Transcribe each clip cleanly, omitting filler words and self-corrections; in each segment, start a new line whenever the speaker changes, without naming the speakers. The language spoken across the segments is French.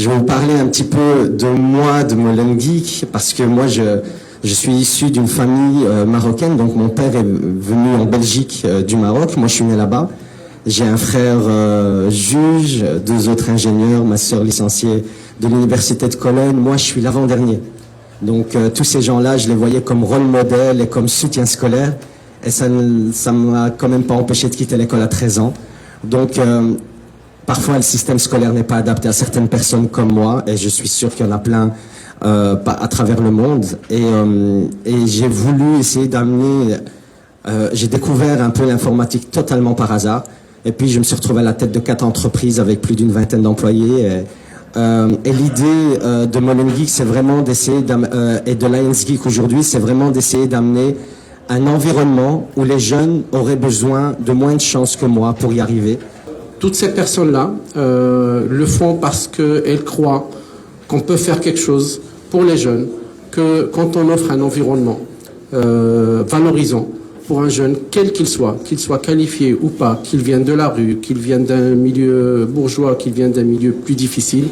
je vais vous parler un petit peu de moi, de Molenbeek, parce que moi, je suis issu d'une famille marocaine, donc mon père est venu en Belgique du Maroc, moi je suis né là-bas. J'ai un frère juge, deux autres ingénieurs, ma sœur licenciée de l'université de Cologne, moi je suis l'avant-dernier. Donc tous ces gens-là, je les voyais comme rôle modèle et comme soutien scolaire, et ça m'a quand même pas empêché de quitter l'école à 13 ans. Donc parfois le système scolaire n'est pas adapté à certaines personnes comme moi, et je suis sûr qu'il y en a plein à travers le monde. Et j'ai voulu essayer d'amener, j'ai découvert un peu l'informatique totalement par hasard. Et puis je me suis retrouvé à la tête de 4 entreprises avec plus d'une vingtaine d'employés. Et l'idée de Molenbeek, c'est vraiment d'essayer, et de Lions Geek aujourd'hui, c'est vraiment d'essayer d'amener un environnement où les jeunes auraient besoin de moins de chances que moi pour y arriver.
Toutes ces personnes-là le font parce qu'elles croient qu'on peut faire quelque chose pour les jeunes, que quand on offre un environnement valorisant pour un jeune, quel qu'il soit qualifié ou pas, qu'il vienne de la rue, qu'il vienne d'un milieu bourgeois, qu'il vienne d'un milieu plus difficile,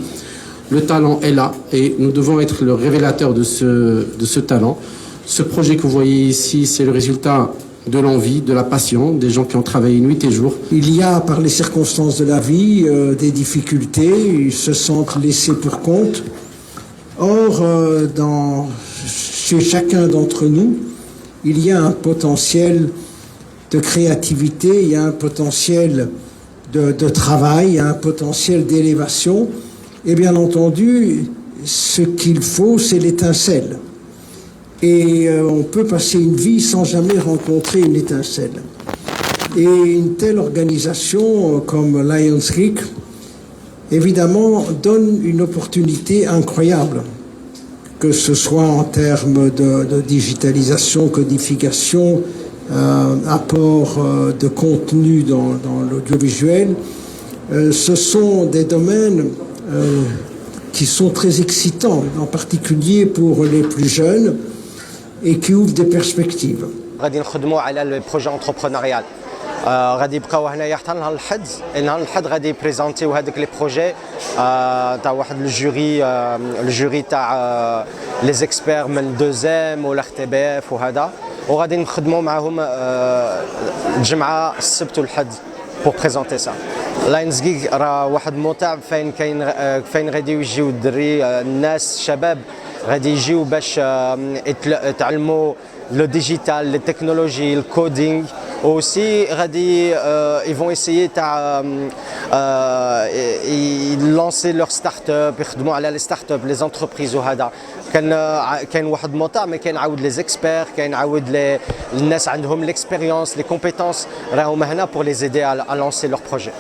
le talent est là et nous devons être le révélateur de ce talent. Ce projet que vous voyez ici, c'est le résultat de l'envie, de la passion, des gens qui ont travaillé nuit et jour.
Il y a, par les circonstances de la vie, des difficultés, ils se sentent laissés pour compte. Or, chez chacun d'entre nous, il y a un potentiel de créativité, il y a un potentiel de travail, il y a un potentiel d'élévation. Et bien entendu, ce qu'il faut, c'est l'étincelle. Et on peut passer une vie sans jamais rencontrer une étincelle. Et une telle organisation comme Lions Geek, évidemment, donne une opportunité incroyable, que ce soit en termes de digitalisation, codification, apport de contenu dans l'audiovisuel. Ce sont des domaines qui sont très excitants, en particulier pour les plus jeunes, et qui ouvrent des perspectives.
غادي نخدموا على البروجي انتربرونيال غادي يبقاو هنايا حتى نهار الحد. نهار الحد غادي يبريزونتيو هذوك لي بروجي تاع واحد الجوري تاع لي زيكسبير من دوزيام ولا اخ تي بي اف وهذا، وغادي نخدموا معاهم الجمعه السبت والحد pour présenter ça. لاينز جيك راه واحد موطع فين غادي يجيو الدري الناس الشباب غادي يجيو باش يتعلموا لو ديجيتال لي تكنولوجي الكودينغ aussi غادي ils vont essayer تاع lancer leur start-up يخدموا على لي start-up لي entreprises وهذا. كاين واحد موطع ما كاين عاود لي زيكسبير، كاين عاود الناس عندهم l'expérience les compétences راهم هنا pour les aider à lancer leur projet.